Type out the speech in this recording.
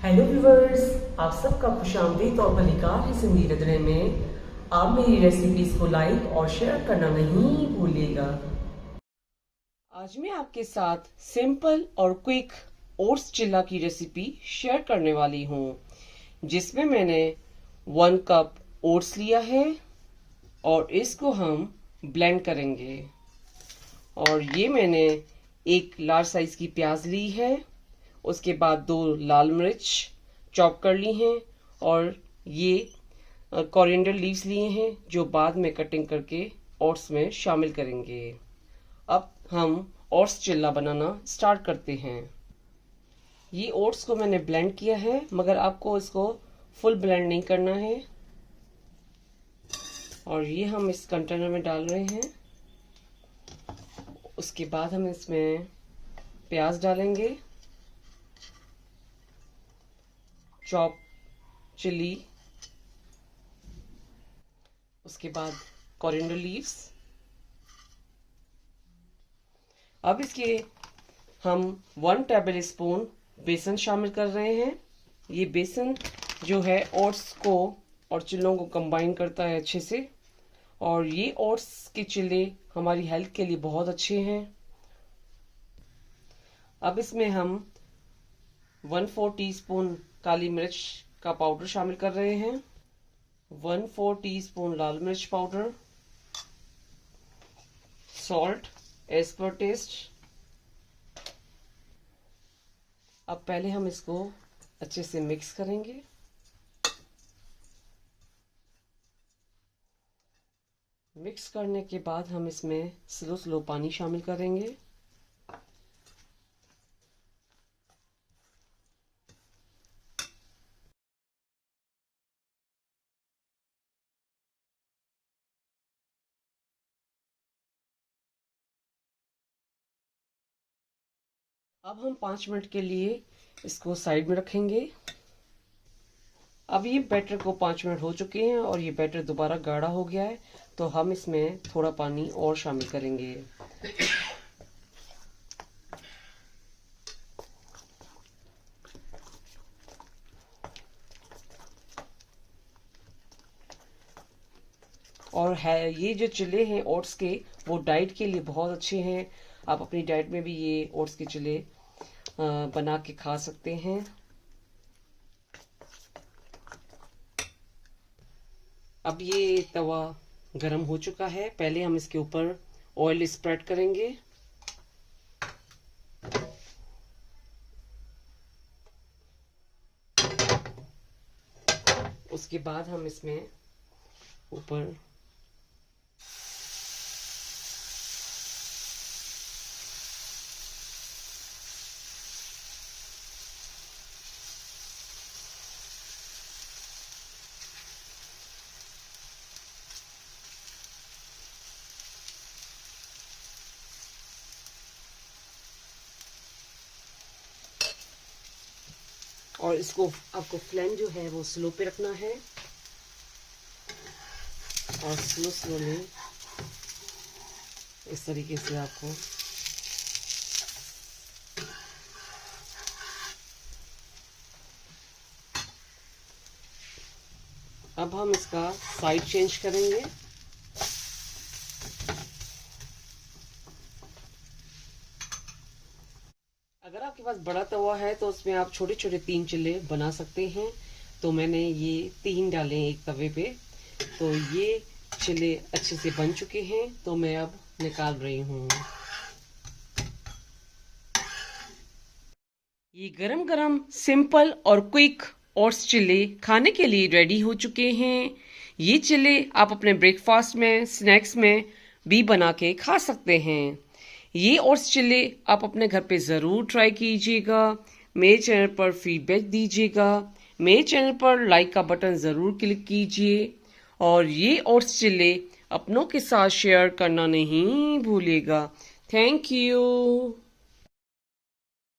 Hello viewers, आप सबका खुशामदीद और मलिकार है ज़िंदगी रंधने में। आप मेरी रेसिपीज़ को लाइक और शेयर करना नहीं भूलिएगा। आज मैं आपके साथ सिंपल और क्विक ओट्स चिल्ला की रेसिपी शेयर करने वाली हूँ, जिसमें मैंने 1 कप ओट्स लिया है और इसको हम ब्लेंड करेंगे। और ये मैंने एक लार्ज साइज की प्याज ली है, उसके बाद 2 लाल मिर्च चॉप कर ली हैं और ये कोरिएंडर लीव्स लिए हैं जो बाद में कटिंग करके ओट्स में शामिल करेंगे। अब हम ओट्स चिल्ला बनाना स्टार्ट करते हैं। ये ओट्स को मैंने ब्लेंड किया है, मगर आपको इसको फुल ब्लेंड नहीं करना है। और ये हम इस कंटेनर में डाल रहे हैं। उसके बाद हम इसमें प्याज डालेंगे, चॉप चिली, उसके बाद कोरिएंडर लीव्स। अब इसके हम 1 टेबल स्पून बेसन शामिल कर रहे हैं। ये बेसन जो है ओट्स को और चिल्लों को कंबाइन करता है अच्छे से, और ये ओट्स के चिल्ले हमारी हेल्थ के लिए बहुत अच्छे हैं। अब इसमें हम 1/4 टीस्पून काली मिर्च का पाउडर शामिल कर रहे हैं, 1/4 टीस्पून लाल मिर्च powder, salt as per taste. अब पहले हम इसको अच्छे से मिक्स करेंगे। मिक्स करने के बाद हम इसमें स्लो पानी शामिल करेंगे। अब हम 5 मिनट के लिए इसको साइड में रखेंगे। अब ये बैटर को 5 मिनट हो चुके हैं और ये बैटर दोबारा गाढ़ा हो गया है, तो हम इसमें थोड़ा पानी और शामिल करेंगे। और है ये जो चिल्ले हैं ओट्स के, वो डाइट के लिए बहुत अच्छे हैं। आप अपनी डाइट में भी ये ओट्स के चिल्ले बना के खा सकते हैं। अब ये तवा गरम हो चुका है। पहले हम इसके ऊपर ऑयल स्प्रेड करेंगे। उसके बाद हम इसमें ऊपर और इसको आपको फ्लेम जो है वो स्लो पे रखना है और स्लोली इस तरीके से आपको अब हम इसका साइड चेंज करेंगे। अगर आपके पास बड़ा तवा है तो उसमें आप छोटे छोटे 3 चिल्ले बना सकते हैं। तो मैंने ये 3 डाले एक तवे पे, तो ये चिल्ले अच्छे से बन चुके हैं, तो मैं अब निकाल रही हूँ। ये गरम गरम सिंपल और क्विक ओट्स चिल्ले खाने के लिए रेडी हो चुके हैं। ये चिल्ले आप अपने ब्रेकफास्ट में, स्नैक्स में भी बना के खा सकते हैं। ये ओट्स चिल्ले आप अपने घर पे ज़रूर ट्राई कीजिएगा। मेरे चैनल पर फीडबैक दीजिएगा। मेरे चैनल पर लाइक का बटन ज़रूर क्लिक कीजिए और ये ओट्स चिल्ले अपनों के साथ शेयर करना नहीं भूलिएगा। Thank you.